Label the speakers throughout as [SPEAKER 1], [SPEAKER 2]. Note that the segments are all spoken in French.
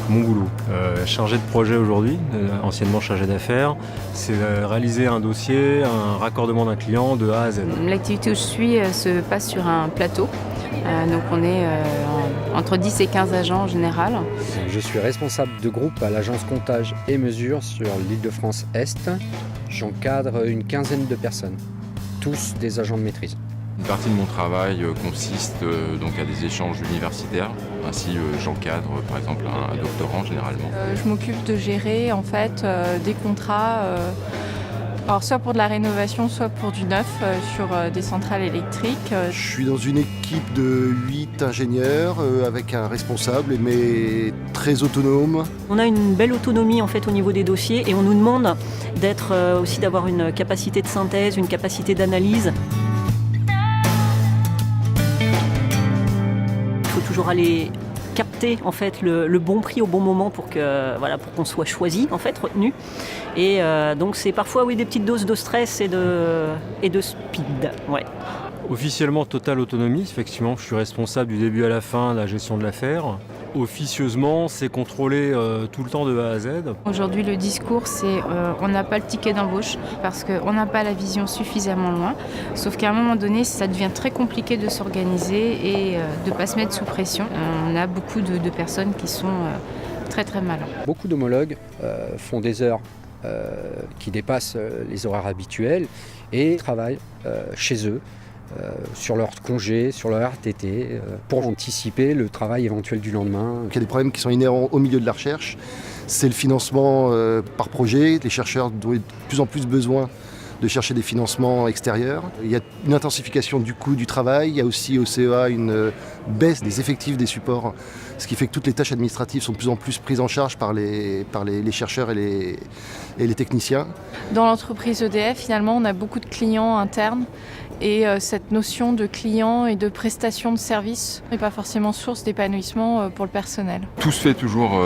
[SPEAKER 1] Mon boulot, chargé de projet aujourd'hui, anciennement chargé d'affaires, c'est réaliser un dossier, un raccordement d'un client de A à Z.
[SPEAKER 2] L'activité où je suis se passe sur un plateau, donc on est entre 10 et 15 agents en général.
[SPEAKER 3] Je suis responsable de groupe à l'agence comptage et mesure sur l'Île-de-France Est. J'encadre une quinzaine de personnes, tous des agents de maîtrise.
[SPEAKER 4] Une partie de mon travail consiste donc à des échanges universitaires. Ainsi, j'encadre par exemple un doctorant généralement.
[SPEAKER 5] Je m'occupe de gérer en fait des contrats, alors soit pour de la rénovation, soit pour du neuf sur des centrales électriques.
[SPEAKER 6] Je suis dans une équipe de 8 ingénieurs avec un responsable, mais très autonome.
[SPEAKER 7] On a une belle autonomie en fait au niveau des dossiers et on nous demande aussi d'avoir une capacité de synthèse, une capacité d'analyse. Il faut toujours aller capter en fait le bon prix au bon moment pour qu'on soit choisi en fait, retenu. Et donc c'est parfois des petites doses de stress et de speed. Ouais.
[SPEAKER 1] Officiellement, totale autonomie. Effectivement, je suis responsable du début à la fin de la gestion de l'affaire. Officieusement, c'est contrôlé tout le temps de A à Z.
[SPEAKER 2] Aujourd'hui, le discours, c'est on n'a pas le ticket d'embauche parce qu'on n'a pas la vision suffisamment loin. Sauf qu'à un moment donné, ça devient très compliqué de s'organiser et de ne pas se mettre sous pression. On a beaucoup de personnes qui sont très très mal.
[SPEAKER 3] Beaucoup d'homologues font des heures qui dépassent les horaires habituels et travaillent chez eux. Sur leur congé, sur leur RTT, pour anticiper le travail éventuel du lendemain.
[SPEAKER 6] Il y a des problèmes qui sont inhérents au milieu de la recherche. C'est le financement par projet. Les chercheurs ont de plus en plus besoin de chercher des financements extérieurs. Il y a une intensification du coût du travail. Il y a aussi au CEA une baisse des effectifs des supports, ce qui fait que toutes les tâches administratives sont de plus en plus prises en charge par les chercheurs et les techniciens.
[SPEAKER 5] Dans l'entreprise EDF, finalement, on a beaucoup de clients internes. Et cette notion de client et de prestation de service n'est pas forcément source d'épanouissement pour le personnel.
[SPEAKER 4] Tout se fait toujours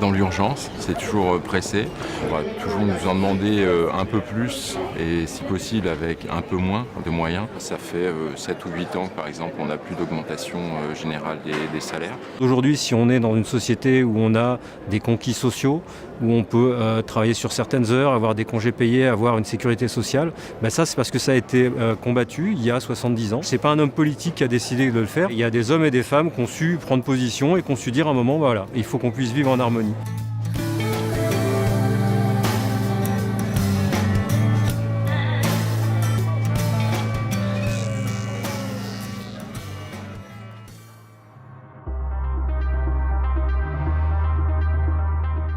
[SPEAKER 4] dans l'urgence, c'est toujours pressé. On va toujours nous en demander un peu plus et si possible avec un peu moins de moyens. Ça fait 7 ou 8 ans par exemple, on n'a plus d'augmentation générale des salaires.
[SPEAKER 1] Aujourd'hui, si on est dans une société où on a des conquis sociaux, où on peut travailler sur certaines heures, avoir des congés payés, avoir une sécurité sociale, ça c'est parce que ça a été combattu il y a 70 ans. C'est pas un homme politique qui a décidé de le faire. Il y a des hommes et des femmes qui ont su prendre position et qui ont su dire à un moment, voilà, il faut qu'on puisse vivre en harmonie.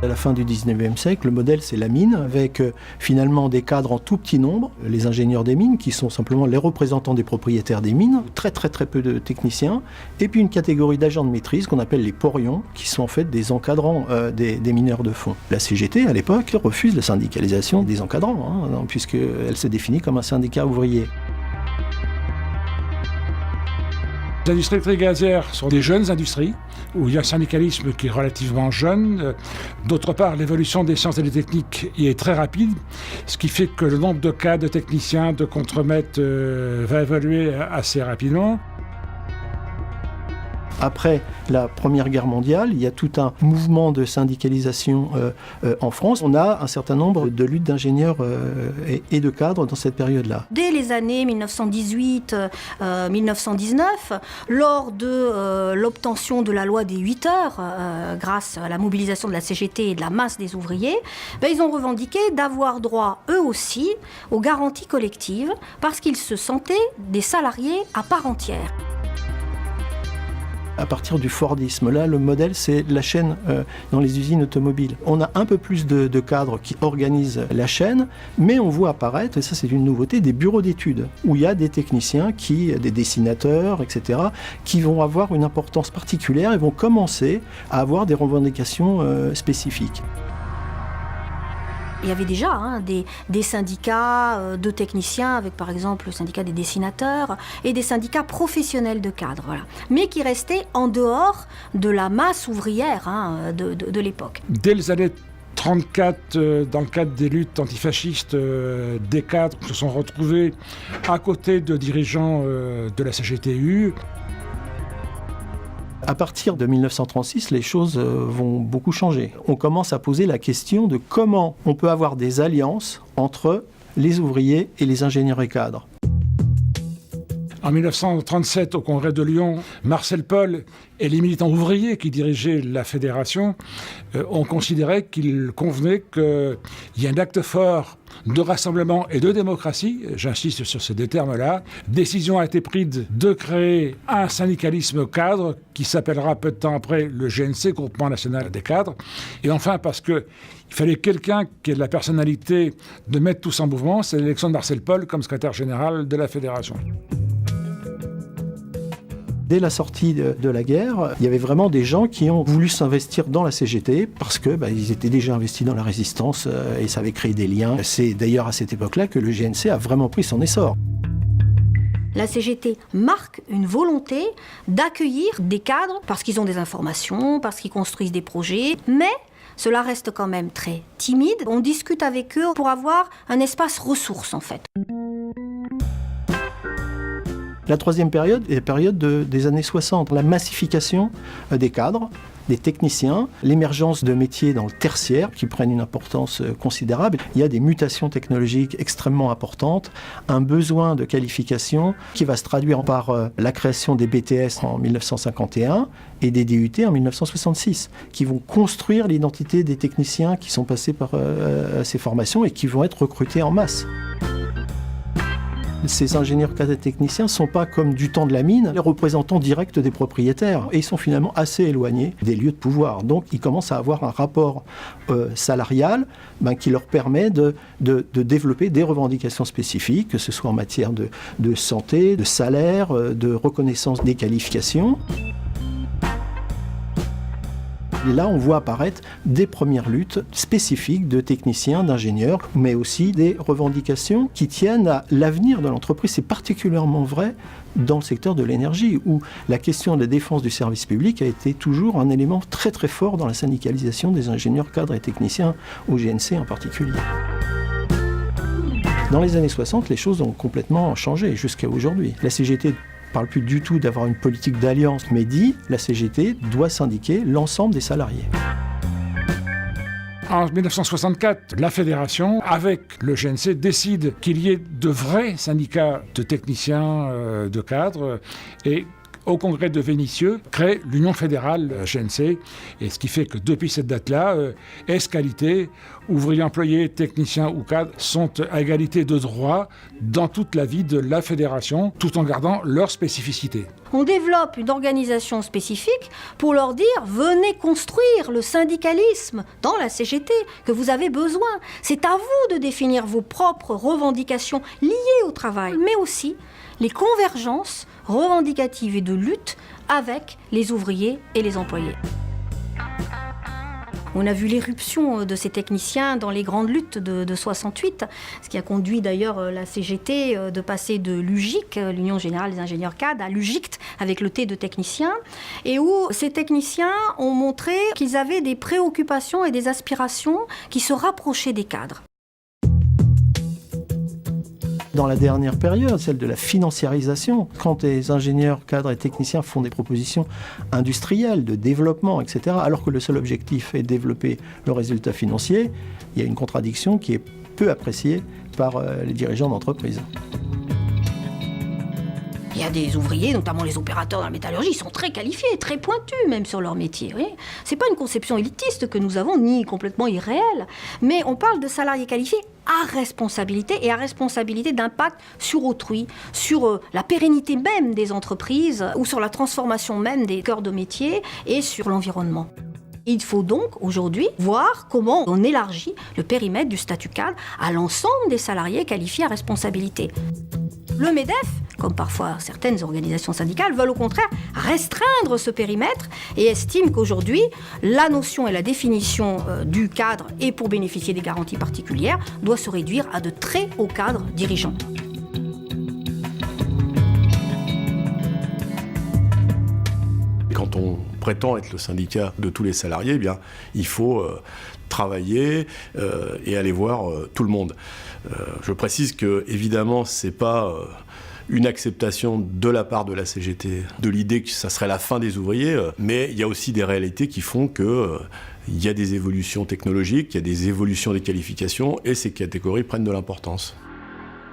[SPEAKER 8] À la fin du 19e siècle, le modèle c'est la mine, avec finalement des cadres en tout petit nombre, les ingénieurs des mines qui sont simplement les représentants des propriétaires des mines, très peu de techniciens, et puis une catégorie d'agents de maîtrise qu'on appelle les porions, qui sont en fait des encadrants des mineurs de fond. La CGT à l'époque refuse la syndicalisation des encadrants, puisqu'elle se définit comme un syndicat ouvrier.
[SPEAKER 9] Les industries électriques et gazières sont des jeunes industries où il y a un syndicalisme qui est relativement jeune. D'autre part, l'évolution des sciences et des techniques y est très rapide, ce qui fait que le nombre de cadres, de techniciens, de contremaîtres va évoluer assez rapidement.
[SPEAKER 8] Après la Première Guerre mondiale, il y a tout un mouvement de syndicalisation en France. On a un certain nombre de luttes d'ingénieurs et de cadres dans cette période-là.
[SPEAKER 10] Dès les années 1918-1919, lors de l'obtention de la loi des 8 heures, grâce à la mobilisation de la CGT et de la masse des ouvriers, ils ont revendiqué d'avoir droit, eux aussi, aux garanties collectives, parce qu'ils se sentaient des salariés à part entière.
[SPEAKER 8] À partir du Fordisme, là, le modèle, c'est la chaîne dans les usines automobiles. On a un peu plus de cadres qui organisent la chaîne, mais on voit apparaître, et ça c'est une nouveauté, des bureaux d'études, où il y a des techniciens, des dessinateurs, etc., qui vont avoir une importance particulière et vont commencer à avoir des revendications spécifiques.
[SPEAKER 10] Il y avait déjà des syndicats de techniciens, avec par exemple le syndicat des dessinateurs, et des syndicats professionnels de cadres, voilà. Mais qui restaient en dehors de la masse ouvrière de l'époque.
[SPEAKER 9] Dès les années 1934, dans le cadre des luttes antifascistes, des cadres se sont retrouvés à côté de dirigeants de la CGTU.
[SPEAKER 8] À partir de 1936, les choses vont beaucoup changer. On commence à poser la question de comment on peut avoir des alliances entre les ouvriers et les ingénieurs et cadres.
[SPEAKER 9] En 1937, au Congrès de Lyon, Marcel Paul et les militants ouvriers qui dirigeaient la fédération ont considéré qu'il convenait qu'il y ait un acte fort de rassemblement et de démocratie, j'insiste sur ces deux termes-là. Décision a été prise de créer un syndicalisme cadre qui s'appellera peu de temps après le GNC, Groupement National des Cadres. Et enfin, parce qu'il fallait quelqu'un qui ait la personnalité de mettre tout ça en mouvement, c'est l'élection de Marcel Paul comme secrétaire général de la fédération.
[SPEAKER 8] Dès la sortie de la guerre, il y avait vraiment des gens qui ont voulu s'investir dans la CGT parce que ils étaient déjà investis dans la résistance et ça avait créé des liens. C'est d'ailleurs à cette époque-là que le GNC a vraiment pris son essor.
[SPEAKER 10] La CGT marque une volonté d'accueillir des cadres parce qu'ils ont des informations, parce qu'ils construisent des projets, mais cela reste quand même très timide. On discute avec eux pour avoir un espace ressources en fait.
[SPEAKER 8] La troisième période est la période des années 60, la massification des cadres, des techniciens, l'émergence de métiers dans le tertiaire qui prennent une importance considérable. Il y a des mutations technologiques extrêmement importantes, un besoin de qualification qui va se traduire par la création des BTS en 1951 et des DUT en 1966, qui vont construire l'identité des techniciens qui sont passés par ces formations et qui vont être recrutés en masse. Ces ingénieurs cadres et techniciens ne sont pas comme du temps de la mine, les représentants directs des propriétaires. Et ils sont finalement assez éloignés des lieux de pouvoir. Donc ils commencent à avoir un rapport salarial qui leur permet de développer des revendications spécifiques, que ce soit en matière de santé, de salaire, de reconnaissance des qualifications. Et là, on voit apparaître des premières luttes spécifiques de techniciens, d'ingénieurs, mais aussi des revendications qui tiennent à l'avenir de l'entreprise. C'est particulièrement vrai dans le secteur de l'énergie, où la question de la défense du service public a été toujours un élément très très fort dans la syndicalisation des ingénieurs, cadres et techniciens, au GNC en particulier. Dans les années 60, les choses ont complètement changé jusqu'à aujourd'hui. La CGT ne parle plus du tout d'avoir une politique d'alliance, mais dit la CGT doit syndiquer l'ensemble des salariés.
[SPEAKER 9] En 1964, la fédération, avec le GNC, décide qu'il y ait de vrais syndicats de techniciens, de cadres, et au congrès de Vénissieux, crée l'Union fédérale GNC, et ce qui fait que depuis cette date-là, ès-qualité, ouvriers, employés, techniciens ou cadres sont à égalité de droit dans toute la vie de la fédération, tout en gardant leur spécificité.
[SPEAKER 10] On développe une organisation spécifique pour leur dire « Venez construire le syndicalisme dans la CGT que vous avez besoin. C'est à vous de définir vos propres revendications liées au travail, mais aussi les convergences revendicatives et de lutte avec les ouvriers et les employés. » On a vu l'éruption de ces techniciens dans les grandes luttes de 68, ce qui a conduit d'ailleurs la CGT de passer de l'UGIC, l'Union Générale des Ingénieurs Cadres, à l'UGICT avec le T de technicien, et où ces techniciens ont montré qu'ils avaient des préoccupations et des aspirations qui se rapprochaient des cadres.
[SPEAKER 8] Dans la dernière période, celle de la financiarisation, quand les ingénieurs, cadres et techniciens font des propositions industrielles, de développement, etc., alors que le seul objectif est de développer le résultat financier, il y a une contradiction qui est peu appréciée par les dirigeants d'entreprise.
[SPEAKER 10] Il y a des ouvriers, notamment les opérateurs dans la métallurgie, ils sont très qualifiés, très pointus même sur leur métier. C'est pas une conception élitiste que nous avons, ni complètement irréelle, mais on parle de salariés qualifiés à responsabilité et à responsabilité d'impact sur autrui, sur la pérennité même des entreprises ou sur la transformation même des cœurs de métier et sur l'environnement. Il faut donc aujourd'hui voir comment on élargit le périmètre du statut cadre à l'ensemble des salariés qualifiés à responsabilité. Le MEDEF, comme parfois certaines organisations syndicales, veulent au contraire restreindre ce périmètre et estiment qu'aujourd'hui, la notion et la définition du cadre et pour bénéficier des garanties particulières doit se réduire à de très hauts cadres dirigeants.
[SPEAKER 11] Quand on prétend être le syndicat de tous les salariés, eh bien, il faut travailler et aller voir tout le monde. Je précise que, évidemment, c'est pas une acceptation de la part de la CGT de l'idée que ça serait la fin des ouvriers, mais il y a aussi des réalités qui font que il y a des évolutions technologiques, il y a des évolutions des qualifications, et ces catégories prennent de l'importance.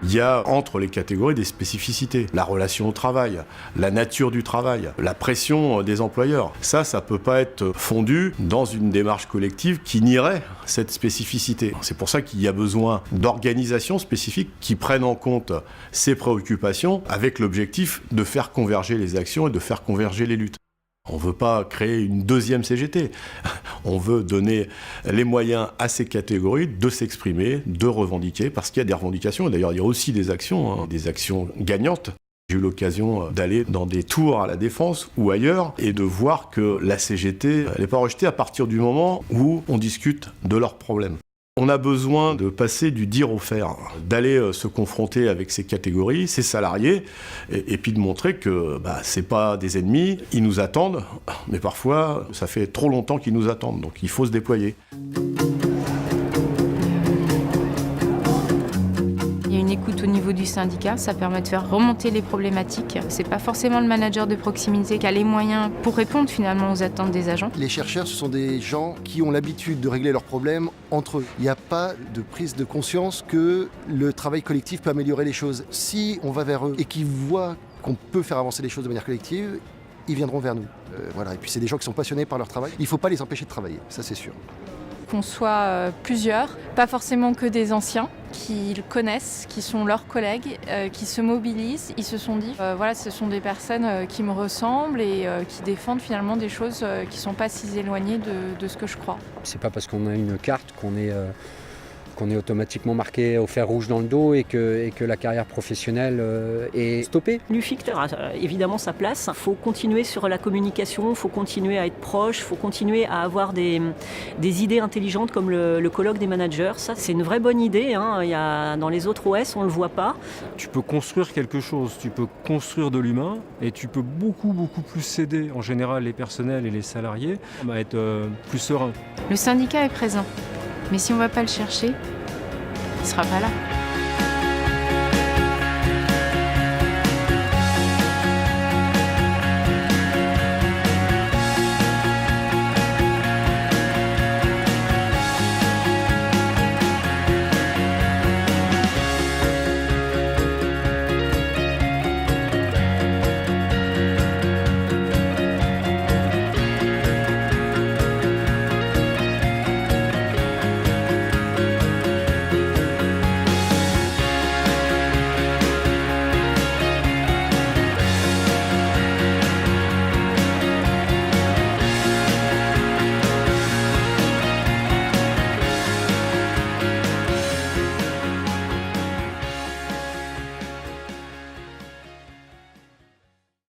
[SPEAKER 11] Il y a entre les catégories des spécificités, la relation au travail, la nature du travail, la pression des employeurs. Ça peut pas être fondu dans une démarche collective qui nierait cette spécificité. C'est pour ça qu'il y a besoin d'organisations spécifiques qui prennent en compte ces préoccupations avec l'objectif de faire converger les actions et de faire converger les luttes. On ne veut pas créer une deuxième CGT. On veut donner les moyens à ces catégories de s'exprimer, de revendiquer, parce qu'il y a des revendications. Et d'ailleurs, il y a aussi des actions gagnantes. J'ai eu l'occasion d'aller dans des tours à la Défense ou ailleurs et de voir que la CGT n'est pas rejetée à partir du moment où on discute de leurs problèmes. On a besoin de passer du dire au faire, d'aller se confronter avec ces catégories, ces salariés, et puis de montrer que c'est pas des ennemis, ils nous attendent, mais parfois ça fait trop longtemps qu'ils nous attendent, donc il faut se déployer.
[SPEAKER 2] Il y a une écoute au niveau du syndicat, ça permet de faire remonter les problématiques. C'est pas forcément le manager de proximité qui a les moyens pour répondre finalement aux attentes des agents.
[SPEAKER 6] Les chercheurs, ce sont des gens qui ont l'habitude de régler leurs problèmes entre eux. Il n'y a pas de prise de conscience que le travail collectif peut améliorer les choses. Si on va vers eux et qu'ils voient qu'on peut faire avancer les choses de manière collective, ils viendront vers nous. Voilà. Et puis c'est des gens qui sont passionnés par leur travail. Il ne faut pas les empêcher de travailler, ça c'est sûr.
[SPEAKER 5] Qu'on soit plusieurs, pas forcément que des anciens, qui le connaissent, qui sont leurs collègues, qui se mobilisent. Ils se sont dit, voilà, ce sont des personnes qui me ressemblent et qui défendent finalement des choses qui ne sont pas si éloignées de ce que je crois.
[SPEAKER 3] C'est pas parce qu'on a une carte qu'on est automatiquement marqué au fer rouge dans le dos et que la carrière professionnelle est stoppée.
[SPEAKER 7] L'UFICT a évidemment sa place. Il faut continuer sur la communication, il faut continuer à être proche, il faut continuer à avoir des idées intelligentes comme le colloque des managers. Ça, c'est une vraie bonne idée. Il y a, dans les autres OS, on ne le voit pas.
[SPEAKER 1] Tu peux construire quelque chose, tu peux construire de l'humain et tu peux beaucoup plus aider en général les personnels et les salariés à être plus sereins.
[SPEAKER 2] Le syndicat est présent, mais si on ne va pas le chercher, il ne sera pas là.